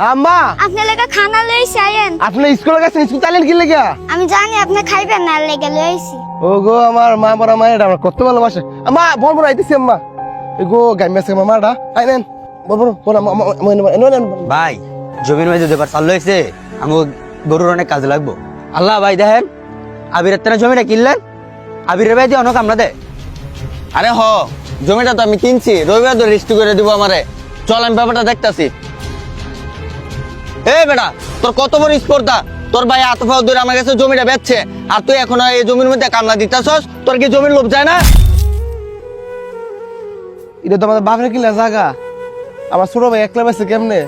আম্মা আপনি লেগে খানা লইছি আইন। আপনি স্কুলে গেছেন, স্কুল চাইলেন কি লেগে? আমি জানি আপনি খাইবেন না লেগে লইছি। ও গো আমার মা বড় মায়ের আমার কত ভালোবাসে। আম্মা বড় বড় আইতেছি আম্মা। এগো গাইমেছে মামাটা আইনেন বড় বড় বড় ভাই জমির মধ্যে দেবার চাল হয়েছে, আমি গরুর অনেক কাজে লাগবো। আল্লাহ ভাই দেখেন আবিরের তেনা জমিটা কিনলেন, আবিরের ভাই দিয়ে অনেক আমরা দে। আরে হ জমিটা তো আমি কিনছি, রবিবার তো রেজিস্ট্রি করে দিব আমারে। চল আমি ব্যাপারটা দেখতাছি। এ বেটা তোর কত বড় স্পর্ধা, তোর ভাই আতফাও ধরে আমার কাছে জমিটা বেচছে, আর তুই এখন এই জমির মধ্যে কামলা দিতেছস। তোর কি জমির লোভ যায় না? এটা তো আমাদের বাপরে কিনা জায়গা, আমার ছোট ভাই একলা বেছে কেমনে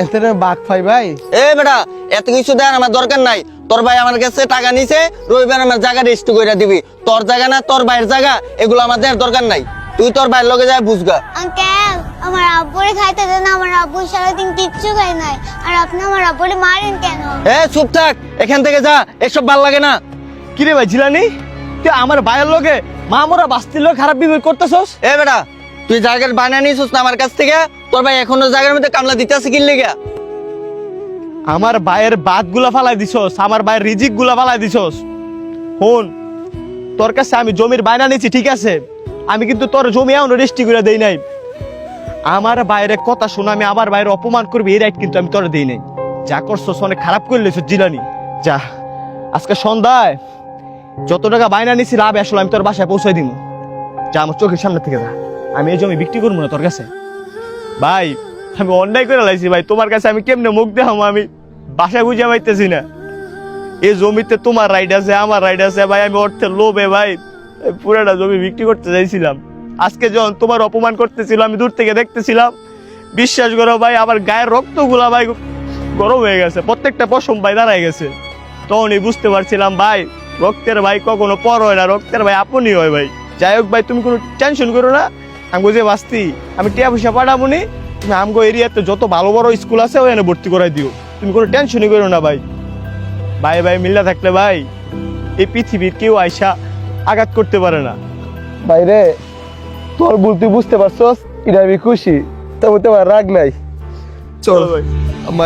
এতে বাঘ পাই ভাই। এ বেটা এত কিছু দেন আমার দরকার নাই। তোর ভাই আমার কাছে টাকা নিছে, রবিবার আমার জায়গা রেজিস্ট্রি করে দিবি। তোর জায়গা না তোর ভাইয়ের জায়গা, এগুলো আমাদের দরকার নাই। তুই তোর ভাইয়ের লগে যায় বুঝগা। আঙ্কেল আমার আব্বুরে খাইতে দেন, আমার আব্বু সারাদিন কিচ্ছু খায় নাই, আর আপনি আমার আব্বুরে মারেন কেন? এ চুপ থাক, এখান থেকে যা, এসব ভাল লাগে না। কিরে ভাই জিলানি, তুই আমার ভাইয়ের লগে মা মোরা বাস্তির লোক খারাপ বিহেভ করতেছস? এ বেটা তুই জায়গার বানিয়ে নিছিস না আমার কাছ থেকে? তোর ভাই এখনো জায়গার মধ্যে কামলা দিতেছে কি লেগে? আমার ভাইয়ের বাদ গুলা ফালাই দিছস, আমার ভাইয়ের রিজিক গুলা ফালাই দিছস। হন তোর কাছে আমি জমির বায়না নিছি ঠিক আছে, আমি কিন্তু তোর জমি এমন রেজিস্ট্রি করে দেই নাই। আমার বাইরের কথা শুনে আমি আমার বাইরে অপমান করবি এই রাইট কিন্তু আমি তোর দেই নাই। যা করছস অনেক খারাপ করলেছ জিলানি। যা আজকে সন্ধ্যায় যত টাকা বায়না নিছি লাভ আসলে আমি তোর বাসায় পৌঁছাই দিব। যা আমার চোখের সামনে থেকে যা, আমি এই জমি বিক্রি করবো না তোর কাছে। ভাই আমি অন্যায় করে লাইছি ভাই, তোমার কাছে আমি কেমনে মুখ দেখাবো, আমি বাসায় বুঝে পাইতেছি না। এই জমিতে তোমার রাইড আছে আমার রাইড আছে ভাই, আমি অর্থের লোভে ভাই পুরাটা জমি বিক্রি করতে চাইছিলাম। আজকে যখন তোমার অপমান করতেছিল আমি দূর থেকে দেখতেছিলাম, বিশ্বাস করো ভাই আমার গায়ের রক্তগুলা ভাই গরম হয়ে গেছে, প্রত্যেকটা পশম ভাই দাঁড়ায় গেছে। তখনই বুঝতে পারছিলাম ভাই রক্তের ভাই কখনো পর হয় না, রক্তের ভাই আপনই হয় ভাই। যাই হোক ভাই তুমি কোনো টেনশন করো না, আমি বুঝে বাঁচতি আমি টিয়া পয়সা পাঠাবো নি, তুমি আমগো এরিয়াতে যত ভালো বড় স্কুল আছে ওখানে ভর্তি করাই দিও, তুমি কোনো টেনশনই করো না ভাই। ভাই ভাই মিল্লা থাকলে ভাই এই পৃথিবীর কেউ আয়সা আঘাত করতে পারে না। বাইরে তোর ভুল তুই বুঝতে পারছস, এটা আমি খুশি, তবে তোমার রাগ নাই। চল ভাই আম্মা